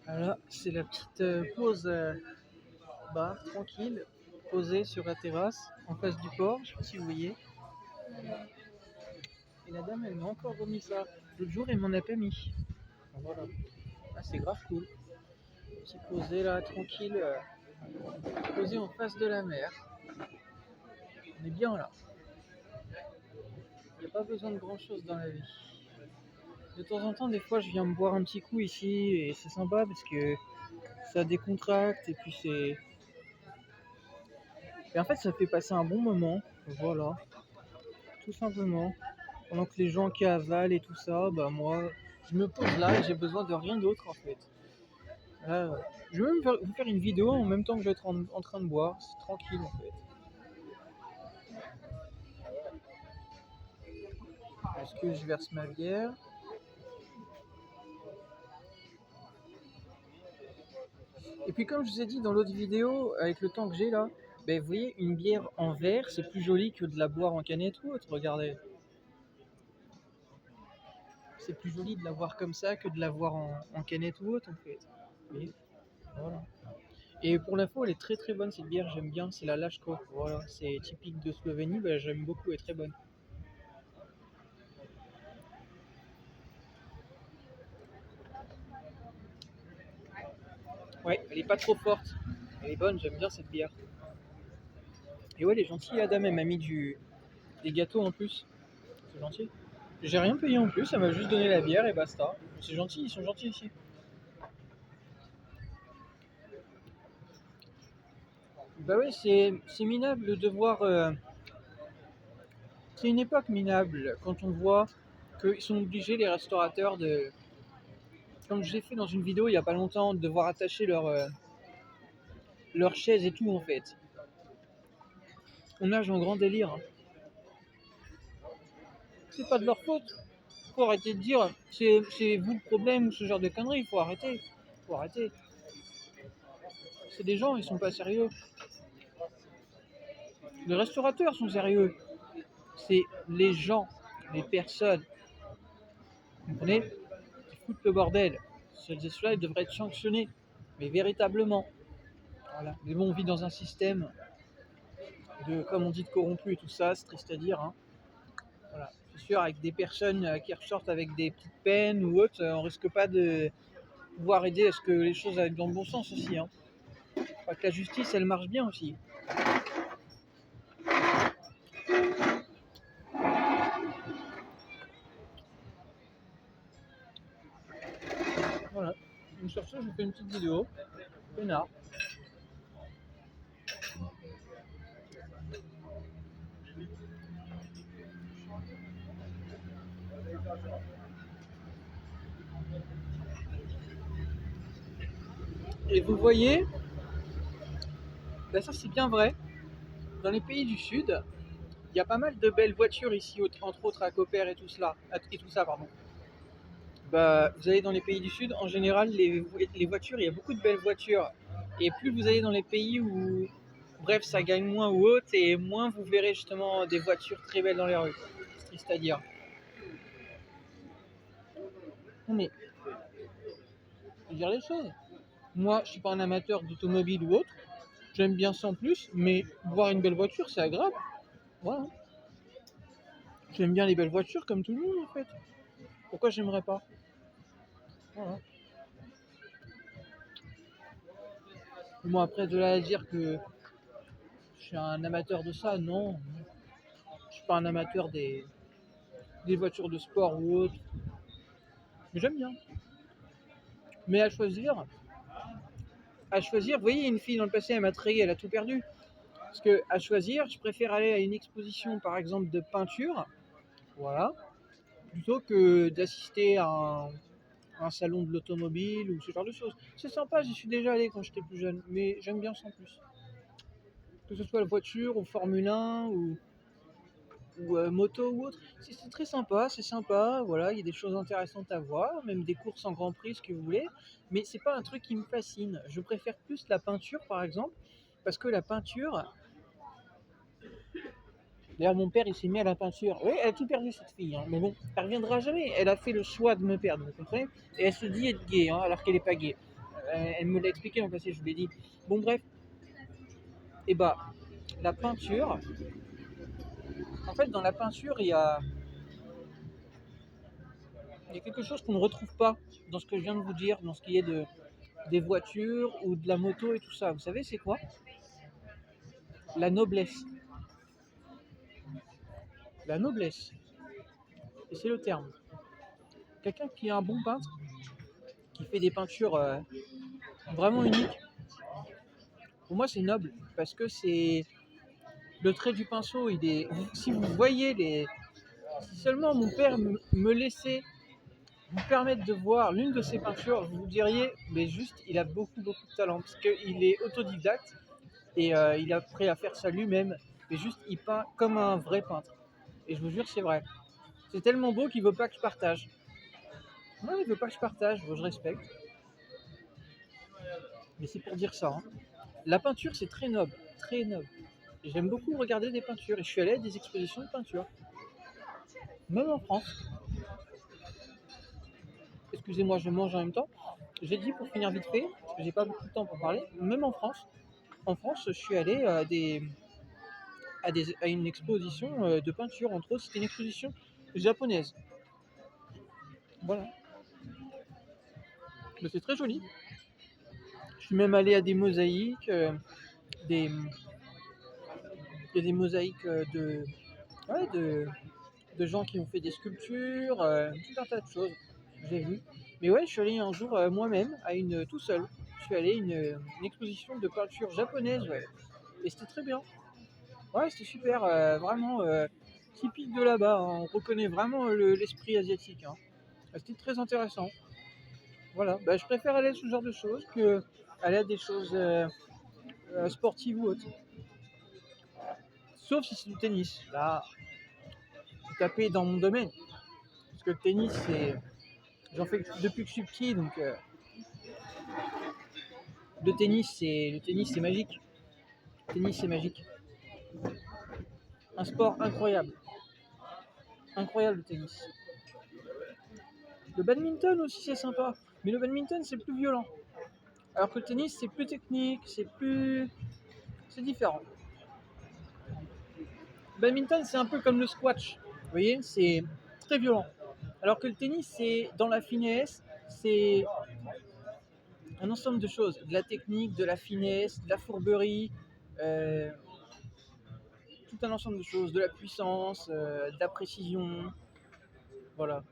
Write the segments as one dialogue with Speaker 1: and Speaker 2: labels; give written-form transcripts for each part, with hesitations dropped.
Speaker 1: Voilà, c'est la petite pause bar, tranquille, posée sur la terrasse, en face du port, je sais pas si vous voyez. Et la dame, elle m'a encore remis ça. L'autre jour, elle m'en a pas mis. Voilà. Ah, c'est grave cool. Petit posé là, tranquille, posé en face de la mer. On est bien là. Il n'y a pas besoin de grand chose dans la vie. De temps en temps, des fois, je viens me boire un petit coup ici et c'est sympa parce que ça décontracte et puis c'est. Et en fait, ça fait passer un bon moment. Voilà, tout simplement. Pendant que les gens qui avalent et tout ça, bah moi, je me pose là et j'ai besoin de rien d'autre en fait. Là, je vais même vous faire une vidéo en même temps que je vais être en train de boire. C'est tranquille en fait. Est-ce que je verse ma bière? Et puis comme je vous ai dit dans l'autre vidéo, avec le temps que j'ai là, ben, vous voyez, une bière en verre, c'est plus joli que de la boire en canette ou autre, regardez. C'est plus joli de la voir comme ça que de la voir en canette ou autre en fait. Vous voyez, voilà. Et pour l'info, elle est très très bonne cette bière, j'aime bien, c'est la Lashko. Voilà, c'est typique de Slovénie, ben, j'aime beaucoup, elle est très bonne. Ouais, elle est pas trop forte, elle est bonne, j'aime bien cette bière. Et ouais, elle est gentille, la dame, elle m'a mis des gâteaux en plus. C'est gentil. J'ai rien payé en plus, elle m'a juste donné la bière et basta. C'est gentil, ils sont gentils ici. Bah ouais, c'est minable de voir. C'est une époque minable quand on voit qu'ils sont obligés, les restaurateurs, de. Comme j'ai fait dans une vidéo il y a pas longtemps, de devoir attacher leur chaise et tout en fait. On nage en grand délire, hein. C'est pas de leur faute. Faut arrêter de dire c'est vous le problème ou ce genre de conneries. Faut arrêter. Faut arrêter. C'est des gens, ils sont pas sérieux. Les restaurateurs sont sérieux. C'est les gens, les personnes. Vous comprenez? Qui foutent le bordel. Ceux-là, ils devraient être sanctionnés. Mais véritablement. Voilà. Mais bon, on vit dans un système de, comme on dit, de corrompu et tout ça, c'est triste à dire, hein. Voilà. C'est sûr, avec des personnes qui ressortent avec des petites peines ou autres, on risque pas de pouvoir aider à ce que les choses aillent dans le bon sens aussi, hein. Enfin, que la justice, elle marche bien aussi. Voilà. Donc sur ce, je vous fais une petite vidéo. Peinard. Et vous voyez, ben ça c'est bien vrai. Dans les pays du Sud, il y a pas mal de belles voitures ici, entre autres à Copper et tout cela, et tout ça, pardon. Bah, vous allez dans les pays du Sud, en général, les voitures, il y a beaucoup de belles voitures. Et plus vous allez dans les pays où, bref, ça gagne moins ou autre, et moins vous verrez justement des voitures très belles dans les rues. C'est triste à dire. Non mais, faut dire les choses. Moi, je suis pas un amateur d'automobile ou autre. J'aime bien sans plus, mais voir une belle voiture, c'est agréable. Voilà. J'aime bien les belles voitures comme tout le monde en fait. Pourquoi j'aimerais pas? Voilà. Moi après de là à dire que je suis un amateur de ça, non. Je suis pas un amateur des voitures de sport ou autre. Mais j'aime bien. Mais à choisir, vous voyez, une fille dans le passé, elle m'a trahie, elle a tout perdu. Parce que à choisir, je préfère aller à une exposition par exemple de peinture, voilà, plutôt que d'assister à un salon de l'automobile ou ce genre de choses. C'est sympa, j'y suis déjà allé quand j'étais plus jeune, mais j'aime bien sans plus. Que ce soit la voiture ou Formule 1 ou moto ou autre, c'est très sympa, c'est sympa, voilà, il y a des choses intéressantes à voir, même des courses en grand prix, ce que vous voulez, mais c'est pas un truc qui me fascine. Je préfère plus la peinture par exemple, parce que la peinture, d'ailleurs mon père il s'est mis à la peinture, oui elle a tout perdu cette fille, hein, mais bon, elle reviendra jamais, elle a fait le choix de me perdre, vous comprenez, et elle se dit être gay, hein, alors qu'elle est pas gay. Elle me l'a expliqué en passé, je lui ai dit. Bon bref, et bah la peinture, en fait dans la peinture il y a quelque chose qu'on ne retrouve pas dans ce que je viens de vous dire, dans ce qui est des voitures ou de la moto et tout ça. Vous savez c'est quoi? La noblesse. La noblesse. Et c'est le terme. Quelqu'un qui est un bon peintre, qui fait des peintures vraiment uniques, pour moi c'est noble, parce que c'est le trait du pinceau, il est. Si vous voyez les. Si seulement mon père me laissait vous permettre de voir l'une de ses peintures, vous diriez, mais juste, il a beaucoup de talent, parce qu'il est autodidacte et il a appris à faire ça lui-même, mais juste, il peint comme un vrai peintre. Et je vous jure, c'est vrai. C'est tellement beau qu'il veut pas que je partage. Non, il veut pas que je partage, je respecte. Mais c'est pour dire ça. Hein. La peinture, c'est très noble, très noble. Et j'aime beaucoup regarder des peintures, et je suis allé à des expositions de peinture, même en France. Excusez-moi, je mange en même temps. J'ai dit pour finir vite fait, parce que j'ai pas beaucoup de temps pour parler, même en France, je suis allé à une exposition de peinture, entre autres, c'était une exposition japonaise. Voilà. Mais c'est très joli. Je suis même allé à des mosaïques, des, il y a des mosaïques ouais, de gens qui ont fait des sculptures, tout un tas de choses. J'ai vu. Mais ouais, je suis allé un jour moi-même, tout seul. Je suis allé à une exposition de peinture japonaise, ouais. Et c'était très bien. Ouais, c'était super, vraiment typique de là-bas. Hein. On reconnaît vraiment l'esprit asiatique. Hein. C'était très intéressant. Voilà, bah, je préfère aller à ce genre de choses que aller à des choses sportives ou autres. Sauf si c'est du tennis. Là, vous tapez dans mon domaine. Parce que le tennis, j'en fais depuis que je suis petit, donc le tennis, c'est magique. Le tennis, c'est magique. Un sport incroyable. Incroyable le tennis. Le badminton aussi, c'est sympa. Mais le badminton, c'est plus violent. Alors que le tennis, c'est plus technique, c'est différent. Le badminton, c'est un peu comme le squash. Vous voyez, c'est très violent. Alors que le tennis, c'est dans la finesse, c'est un ensemble de choses. De la technique, de la finesse, de la fourberie, euh, tout un ensemble de choses. De la puissance, de la précision. Voilà.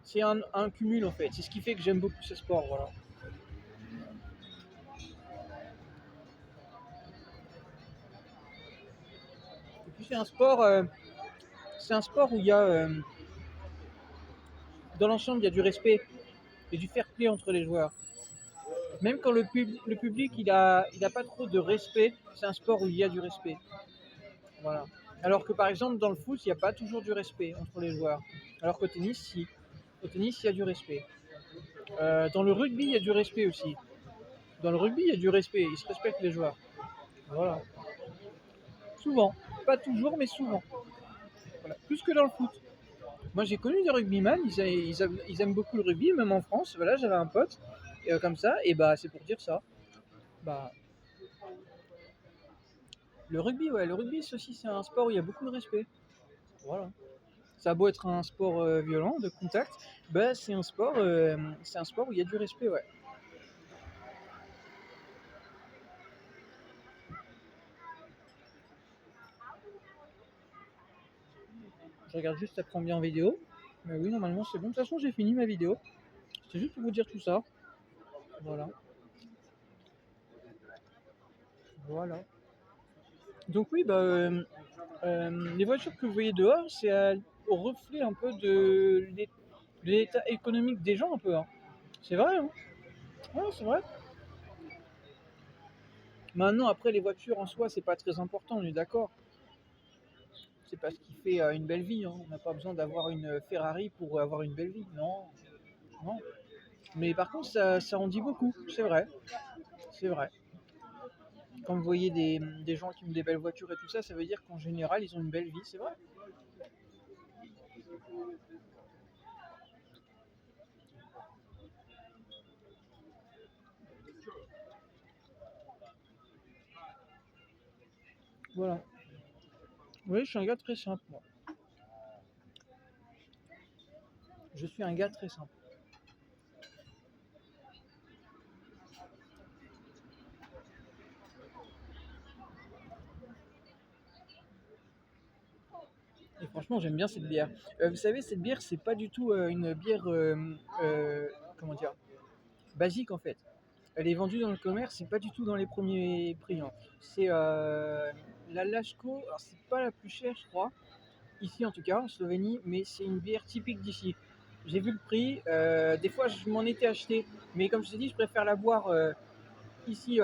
Speaker 1: C'est un cumul en fait. C'est ce qui fait que j'aime beaucoup ce sport. Voilà. Et puis c'est un sport où il y a, dans l'ensemble, il y a du respect et du fair play entre les joueurs. Même quand le public il a pas trop de respect, c'est un sport où il y a du respect. Voilà. Alors que par exemple dans le foot, il n'y a pas toujours du respect entre les joueurs. Alors qu'au tennis, si. Au tennis, il y a du respect. Dans le rugby, il y a du respect aussi. Dans le rugby, il y a du respect. Ils se respectent les joueurs. Voilà. Souvent. Pas toujours, mais souvent. Voilà. Plus que dans le foot. Moi, j'ai connu des rugbyman. Ils aiment beaucoup le rugby, même en France. Voilà, j'avais un pote comme ça. Et bah, c'est pour dire ça. Bah, le rugby, ouais. Le rugby, aussi, c'est un sport où il y a beaucoup de respect. Voilà. Ça a beau être un sport violent, de contact, bah, c'est un sport où il y a du respect, ouais. Je regarde juste après bien en vidéo. Mais oui, normalement c'est bon. De toute façon, j'ai fini ma vidéo. C'est juste pour vous dire tout ça. Voilà. Voilà. Donc oui, bah, les voitures que vous voyez dehors, c'est au reflet un peu de l'état économique des gens un peu. Hein. C'est vrai, hein. Ouais, c'est vrai. Maintenant, après, les voitures en soi, c'est pas très important, on est d'accord. C'est pas ce qui fait une belle vie. Hein. On n'a pas besoin d'avoir une Ferrari pour avoir une belle vie. Non, non. Mais par contre, ça en dit beaucoup. C'est vrai. C'est vrai. Quand vous voyez des gens qui ont des belles voitures et tout ça, ça veut dire qu'en général, ils ont une belle vie. C'est vrai. Voilà. Oui, je suis un gars très simple, moi. Je suis un gars très simple. Et franchement, j'aime bien cette bière. Vous savez, cette bière, c'est pas du tout une bière, euh, comment dire, basique en fait. Elle est vendue dans le commerce, c'est pas du tout dans les premiers prix, hein. C'est la Lashko, alors c'est pas la plus chère, je crois, ici en tout cas, en Slovénie, mais c'est une bière typique d'ici. J'ai vu le prix, des fois je m'en étais acheté, mais comme je t'ai dit, je préfère la boire ici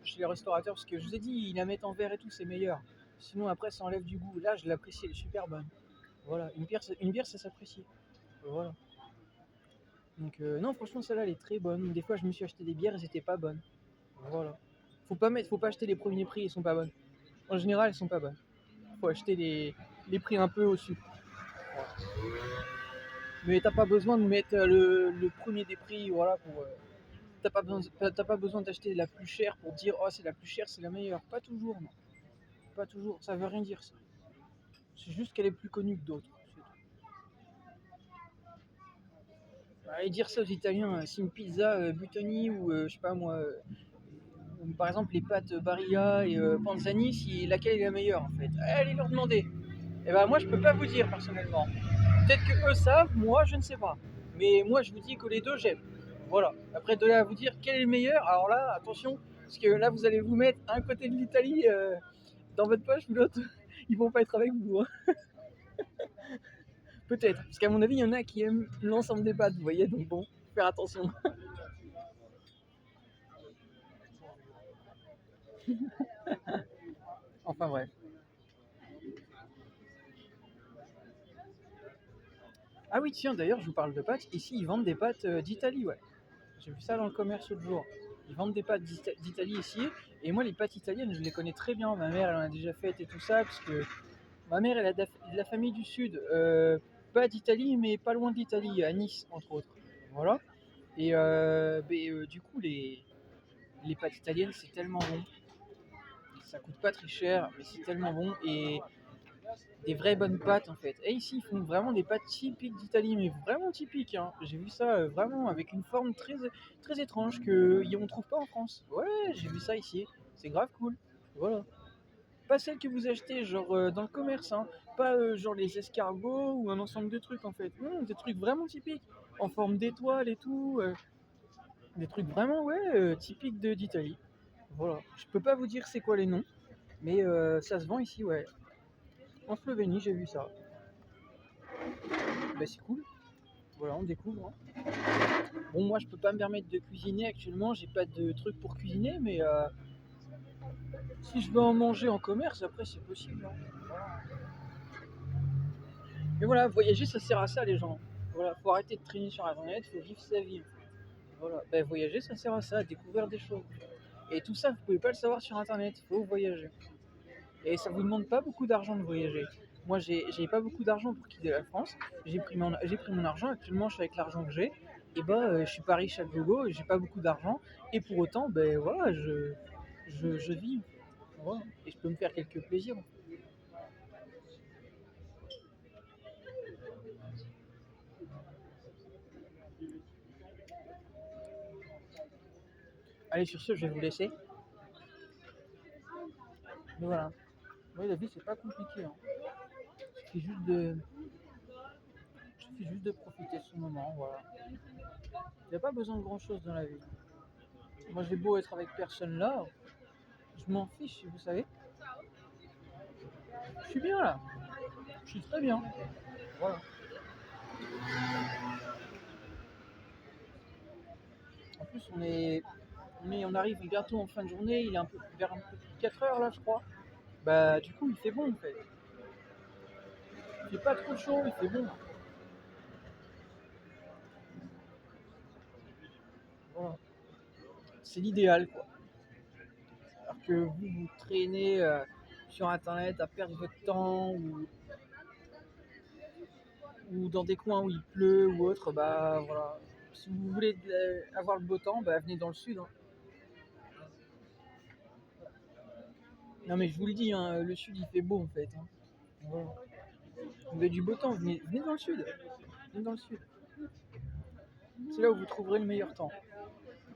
Speaker 1: chez les restaurateurs parce que je vous ai dit, ils la mettent en verre et tout, c'est meilleur. Sinon après ça enlève du goût. Là, je l'apprécie, elle est super bonne. Voilà, une bière ça s'apprécie. Voilà. Donc non, franchement celle-là elle est très bonne. Des fois je me suis acheté des bières, elles étaient pas bonnes. Voilà. Faut pas acheter les premiers prix, elles sont pas bonnes. En général, elles sont pas bonnes. Faut acheter les prix un peu au-dessus. Voilà. Mais t'as pas besoin de mettre le premier des prix, voilà, pour. T'as pas besoin d'acheter la plus chère pour dire oh c'est la plus chère, c'est la meilleure. Pas toujours, non. Pas toujours. Ça veut rien dire ça. C'est juste qu'elle est plus connue que d'autres. Et dire ça aux Italiens, si une pizza Butoni ou je sais pas moi, par exemple les pâtes Barilla et Panzani, si laquelle est la meilleure en fait. Allez leur demander. Et ben moi je peux pas vous dire personnellement. Peut-être que eux savent, moi je ne sais pas. Mais moi je vous dis que les deux j'aime. Voilà. Après de là à vous dire quel est le meilleur, alors là attention, parce que là vous allez vous mettre un côté de l'Italie dans votre poche ou l'autre, ils vont pas être avec vous, hein. Peut-être. Parce qu'à mon avis il y en a qui aiment l'ensemble des pâtes, vous voyez, donc bon, faire attention. Enfin bref. Ah oui tiens d'ailleurs je vous parle de pâtes, ici ils vendent des pâtes d'Italie, ouais. J'ai vu ça dans le commerce l'autre jour. Ils vendent des pâtes d'Italie ici. Et moi, les pâtes italiennes, je les connais très bien. Ma mère, elle en a déjà fait et tout ça. Parce que ma mère, elle a de la famille du Sud. Pas d'Italie, mais pas loin d'Italie, à Nice, entre autres. Voilà. Et du coup, les pâtes italiennes, c'est tellement bon. Ça coûte pas très cher, mais c'est tellement bon. Et des vraies bonnes pâtes en fait. Et ici ils font vraiment des pâtes typiques d'Italie, mais vraiment typiques, hein. J'ai vu ça vraiment avec une forme très, très étrange que on trouve pas en France. Ouais, j'ai vu ça ici. C'est grave cool. Voilà. Pas celles que vous achetez genre dans le commerce, hein. Pas genre les escargots ou un ensemble de trucs en fait. Non, des trucs vraiment typiques, en forme d'étoile et tout. Des trucs vraiment ouais typiques d'Italie. Voilà. Je peux pas vous dire c'est quoi les noms, mais ça se vend ici ouais. En Slovénie j'ai vu ça. Bah c'est cool. Voilà, on découvre, hein. Bon, moi, je peux pas me permettre de cuisiner actuellement, j'ai pas de truc pour cuisiner, mais si je veux en manger en commerce, après, c'est possible, hein. Voilà. Mais voilà, voyager, ça sert à ça, les gens. Voilà, faut arrêter de traîner sur Internet, faut vivre sa vie. Voilà, ben, voyager, ça sert à ça, à découvrir des choses. Et tout ça, vous pouvez pas le savoir sur Internet, faut voyager. Et ça vous demande pas beaucoup d'argent de voyager. Moi, j'ai pas beaucoup d'argent pour quitter la France. J'ai pris mon argent. Actuellement, je suis avec l'argent que j'ai. Et bah, je suis pas riche à gogo. J'ai pas beaucoup d'argent. Et pour autant, ben voilà, je vis. Voilà. Et je peux me faire quelques plaisirs. Allez, sur ce, je vais vous laisser. Mais voilà. Oui, la vie, c'est pas compliqué, hein. Il suffit juste de profiter de ce moment. Voilà. Il n'y a pas besoin de grand chose dans la vie. Moi, j'ai beau être avec personne là, je m'en fiche, vous savez. Je suis bien là. Je suis très bien. Voilà. En plus, on arrive bientôt en fin de journée. Il est un peu vers un peu plus de 4 heures là, je crois. Bah, du coup, il fait bon en fait. Il fait pas trop chaud, il fait bon. Voilà. C'est l'idéal quoi. Alors que vous traînez sur internet à perdre votre temps ou dans des coins où il pleut ou autre, bah voilà. Si vous voulez avoir le beau temps, bah venez dans le sud, hein. Non mais je vous le dis, hein, le sud il fait beau en fait. Hein. Voilà. Vous avez du beau temps, venez dans le sud. Venez dans le sud. C'est là où vous trouverez le meilleur temps.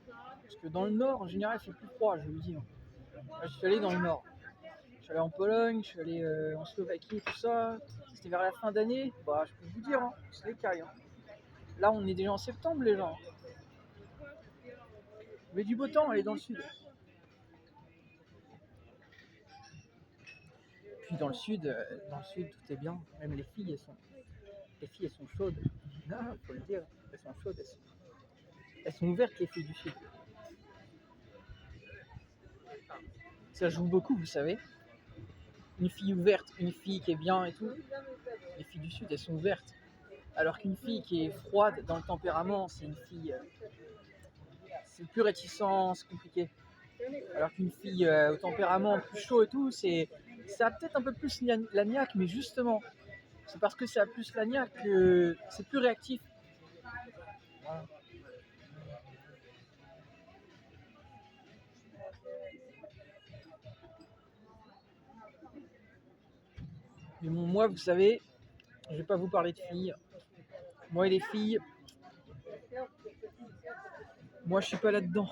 Speaker 1: Parce que dans le nord, en général, il fait plus froid, je vous le dis. Hein. Là, je suis allé dans le nord. Je suis allé en Pologne, je suis allé en Slovaquie, tout ça. C'était vers la fin d'année. Bah, je peux vous dire, hein, c'est les cailles. Hein. Là, on est déjà en septembre, les gens. Vous avez du beau temps, allez dans le sud. Puis dans le sud, tout est bien. Même les filles, elles sont chaudes. Non, faut le dire, elles sont chaudes. Elles sont ouvertes, les filles du sud. Ça joue beaucoup, vous savez. Une fille ouverte, une fille qui est bien et tout. Les filles du sud, elles sont ouvertes. Alors qu'une fille qui est froide dans le tempérament, c'est une fille, c'est plus réticent, c'est compliqué. Alors qu'une fille au tempérament plus chaud et tout, ça a peut-être un peu plus la niaque, mais justement, c'est parce que ça a plus la niaque que c'est plus réactif. Voilà. Mais bon, moi, vous savez, je vais pas vous parler de filles. Moi et les filles, moi je suis pas là-dedans.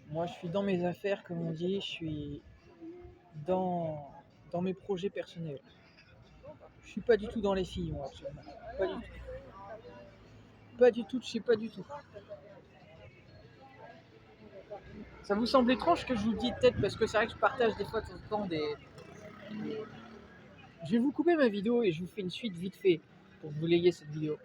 Speaker 1: Moi je suis dans mes affaires, comme on dit, je suis dans mes projets personnels. Je suis pas du tout dans les filles, moi, actuellement. Pas du tout. Pas du tout, je sais pas du tout. Ça vous semble étrange que je vous le dis peut-être parce que c'est vrai que je partage des fois de temps en temps des. Je vais vous couper ma vidéo et je vous fais une suite vite fait pour que vous l'ayez cette vidéo.